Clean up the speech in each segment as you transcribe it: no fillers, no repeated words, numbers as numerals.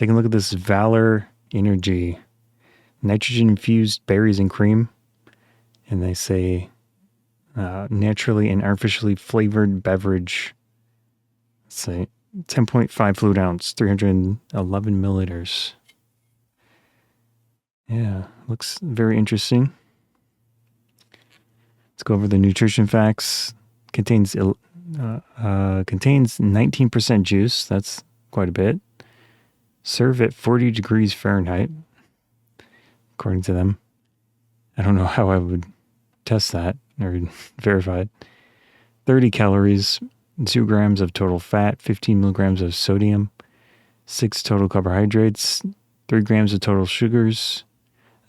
Take a look at this VALR Energy. Nitrogen-infused berries and cream. And they say naturally and artificially flavored beverage. Let's say 10.5 fluid ounce, 311 milliliters. Yeah, looks very interesting. Let's go over the nutrition facts. Contains 19% juice. That's quite a bit. Serve at 40 degrees Fahrenheit, according to them. I don't know how I would test that or verify it. 30 calories, 2 grams of total fat, 15 milligrams of sodium, 6 total carbohydrates, 3 grams of total sugars,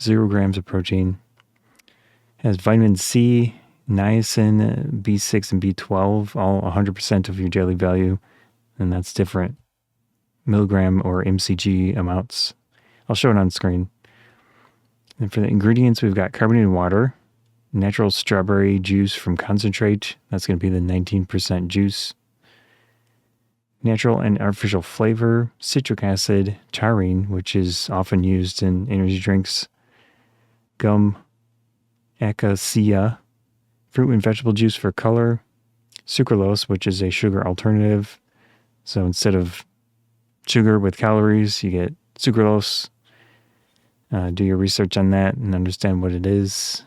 0 grams of protein. It has vitamin C, niacin, B6, and B12, all 100% of your daily value, and that's different milligram or mcg amounts. I'll show it on screen. And for the ingredients, we've got carbonated water, natural strawberry juice from concentrate. That's going to be the 19% juice. Natural and artificial flavor, citric acid, taurine, which is often used in energy drinks, gum, acacia, fruit and vegetable juice for color, sucralose, which is a sugar alternative. So instead of sugar with calories, you get sucralose. Do your research on that and understand what it is.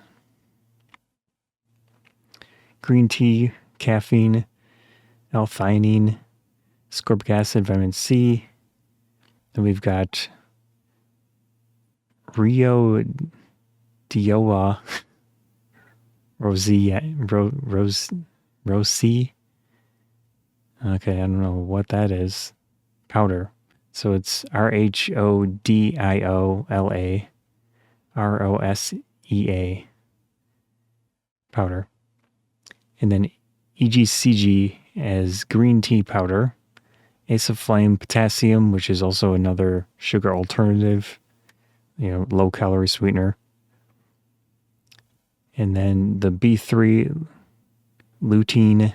Green tea, caffeine, L-theanine, ascorbic acid, vitamin C. Then we've got Rio Dioa Rosie. Okay, I don't know what that is. Powder. So it's RHODIOLA ROSEA powder. And then EGCG as green tea powder. Isoflame potassium, which is also another sugar alternative, low calorie sweetener. And then the B3 lutein,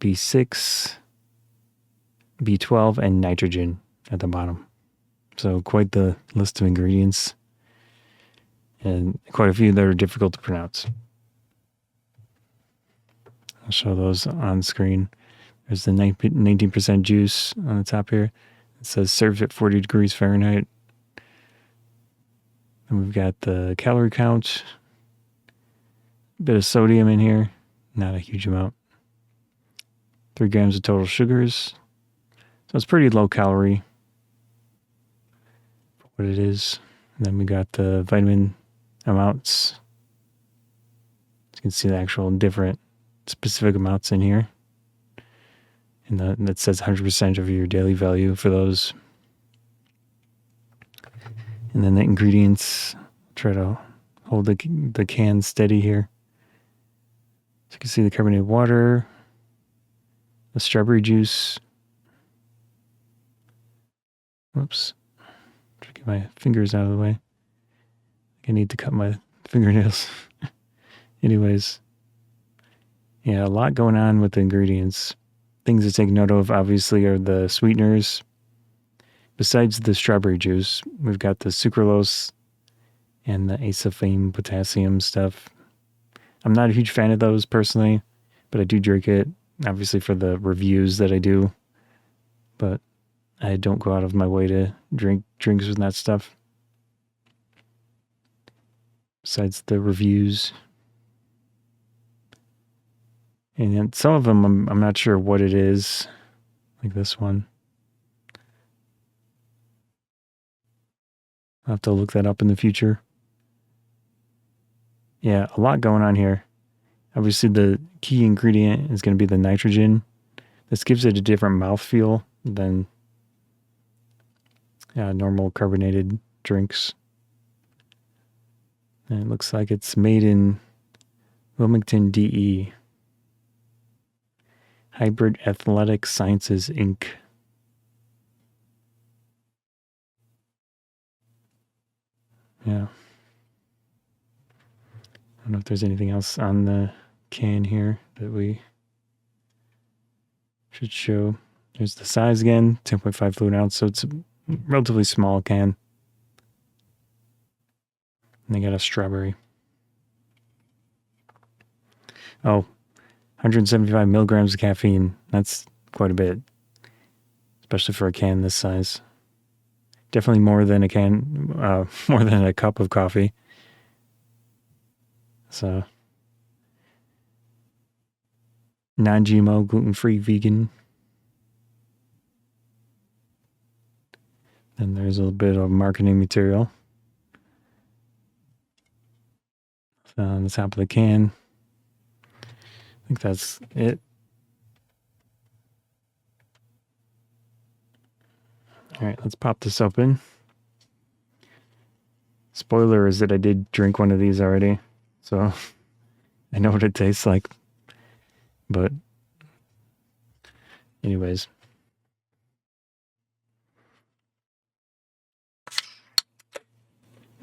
B6, B12, and nitrogen at the bottom. So quite the list of ingredients, and quite a few that are difficult to pronounce. I'll show those on screen. There's the 19% juice on the top here. It says served at 40 degrees Fahrenheit. And we've got the calorie count. A bit of sodium in here. Not a huge amount. 3 grams of total sugars. So it's pretty low calorie for what it is. And then we got the vitamin amounts. You can see the actual different specific amounts in here. And that says 100% of your daily value for those. And then the ingredients, try to hold the can steady here. So you can see the carbonated water, the strawberry juice. Whoops. Try to get my fingers out of the way. I need to cut my fingernails. Anyways. Yeah, a lot going on with the ingredients. Things to take note of, obviously, are the sweeteners. Besides the strawberry juice, we've got the sucralose and the isoflame potassium stuff. I'm not a huge fan of those personally, but I do drink it, obviously, for the reviews that I do. But I don't go out of my way to drink drinks with that stuff. Besides the reviews. And then some of them, I'm not sure what it is, like this one. I'll have to look that up in the future. Yeah, a lot going on here. Obviously, the key ingredient is going to be the nitrogen. This gives it a different mouthfeel than normal carbonated drinks. And it looks like it's made in Wilmington, DE. Hybrid Athletic Sciences, Inc. Yeah. I don't know if there's anything else on the can here that we should show. There's the size again, 10.5 fluid ounce. So it's relatively small can. And they got a strawberry. Oh, 175 milligrams of caffeine. That's quite a bit, especially for a can this size. Definitely more than a can, more than a cup of coffee. So, non-GMO, gluten-free, vegan. And there's a little bit of marketing material on the top of the can. I think that's it. All right, let's pop this open. Spoiler is that I did drink one of these already, so I know what it tastes like. But anyways.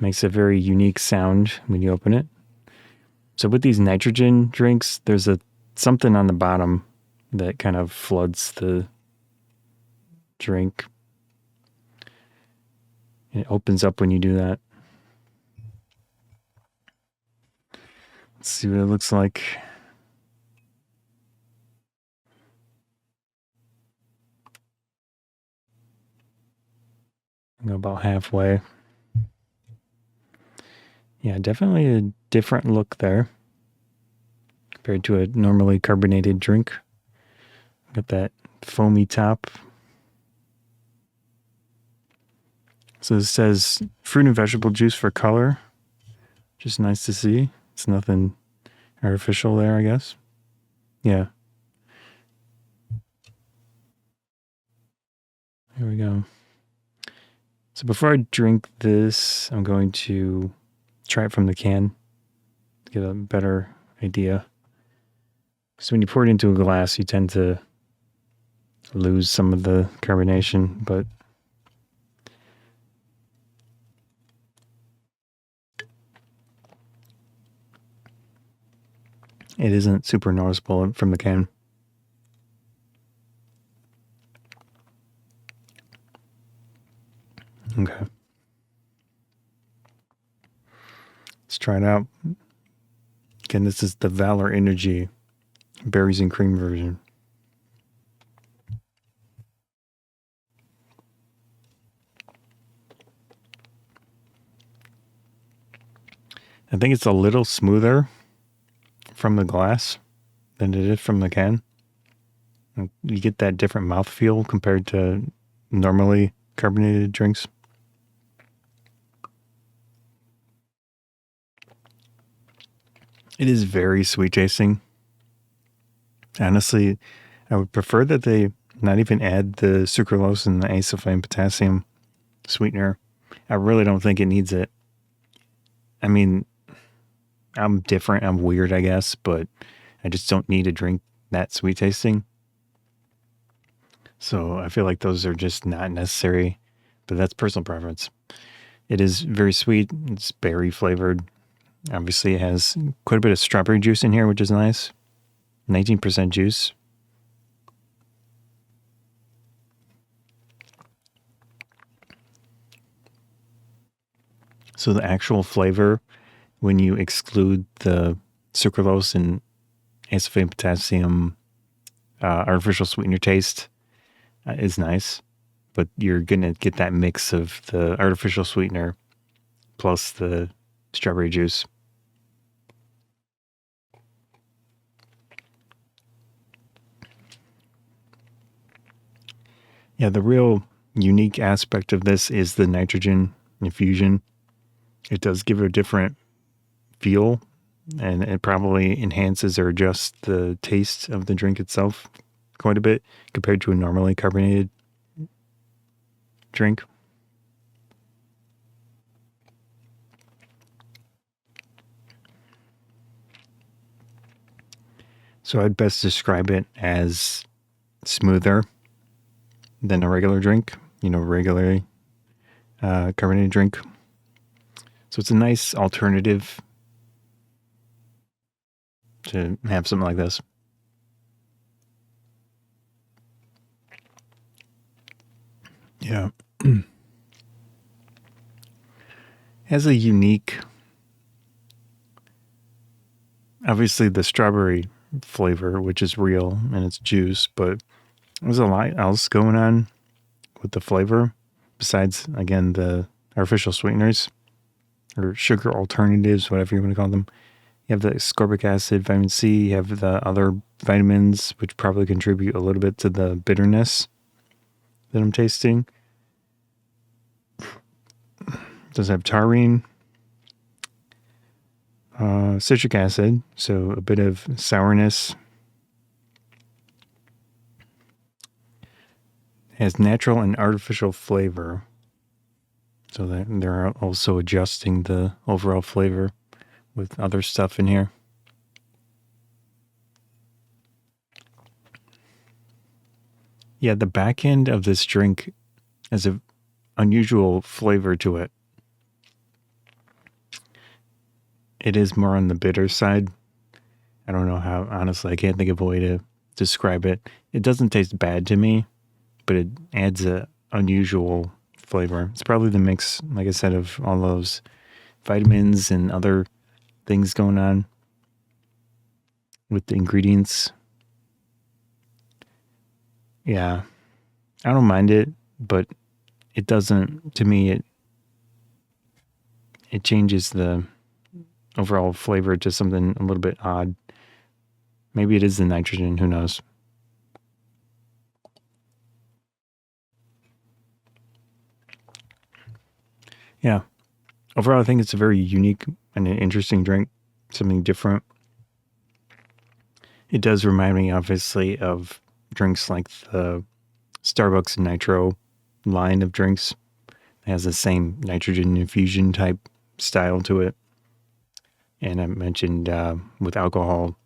Makes a very unique sound when you open it. So with these nitrogen drinks, there's something on the bottom that kind of floods the drink. It opens up when you do that. Let's see what it looks like. Go about halfway. Yeah, definitely a different look there compared to a normally carbonated drink. Got that foamy top. So this says fruit and vegetable juice for color. Just nice to see. It's nothing artificial there, I guess. Yeah. Here we go. So before I drink this, I'm going to try it from the can to get a better idea. Because when you pour it into a glass, you tend to lose some of the carbonation, but it isn't super noticeable from the can. Okay. Let's try it out. Again, this is the VALR Energy berries and cream version. I think it's a little smoother from the glass than it is from the can. You get that different mouthfeel compared to normally carbonated drinks. It is very sweet tasting. Honestly, I would prefer that they not even add the sucralose and the acesulfame potassium sweetener. I really don't think it needs it. I mean, I'm different. I'm weird, I guess, but I just don't need a drink that sweet tasting. So I feel like those are just not necessary, but that's personal preference. It is very sweet. It's berry flavored. Obviously, it has quite a bit of strawberry juice in here, which is nice. 19% juice. So the actual flavor, when you exclude the sucralose and acesulfame potassium artificial sweetener taste, is nice. But you're going to get that mix of the artificial sweetener plus the strawberry juice. Yeah, the real unique aspect of this is the nitrogen infusion. It does give it a different feel, and it probably enhances or adjusts the taste of the drink itself quite a bit compared to a normally carbonated drink. So I'd best describe it as smoother than a regular drink, regularly carbonated drink. So it's a nice alternative to have something like this. Yeah. has a unique, obviously the strawberry flavor, which is real and it's juice, but there's a lot else going on with the flavor besides, again, the artificial sweeteners or sugar alternatives, whatever you want to call them. You have the ascorbic acid, vitamin C, you have the other vitamins, which probably contribute a little bit to the bitterness that I'm tasting. It does have taurine, citric acid, so a bit of sourness. It has natural and artificial flavor, so that they're also adjusting the overall flavor with other stuff in here. Yeah, the back end of this drink has an unusual flavor to it. It is more on the bitter side. I don't know how, honestly, I can't think of a way to describe it. It doesn't taste bad to me, but it adds a unusual flavor. It's probably the mix, like I said, of all those vitamins and other things going on with the ingredients. Yeah, I don't mind it, but it doesn't, to me, it changes the overall flavor to something a little bit odd. Maybe it is the nitrogen, who knows? Yeah. Overall, I think it's a very unique and an interesting drink, something different. It does remind me, obviously, of drinks like the Starbucks Nitro line of drinks. It has the same nitrogen infusion type style to it. And I mentioned with alcohol,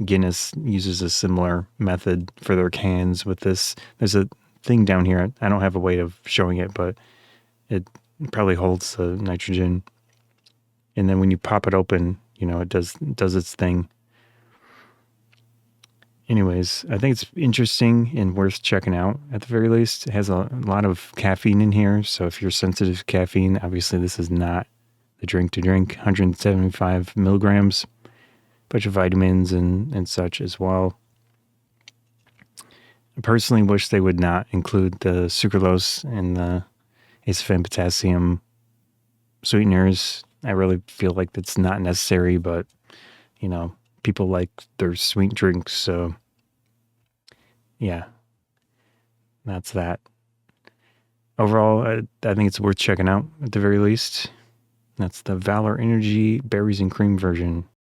Guinness uses a similar method for their cans with this. There's a thing down here. I don't have a way of showing it, but it probably holds the nitrogen. And then when you pop it open, it does its thing. Anyways, I think it's interesting and worth checking out at the very least. It has a lot of caffeine in here. So if you're sensitive to caffeine, obviously this is not the drink to drink. 175 milligrams, bunch of vitamins and such as well. I personally wish they would not include the sucralose and the aspartame potassium sweeteners. I really feel like that's not necessary, but people like their sweet drinks, so yeah, that's that. Overall, I think it's worth checking out at the very least. That's the VALR Energy Berries and Cream version.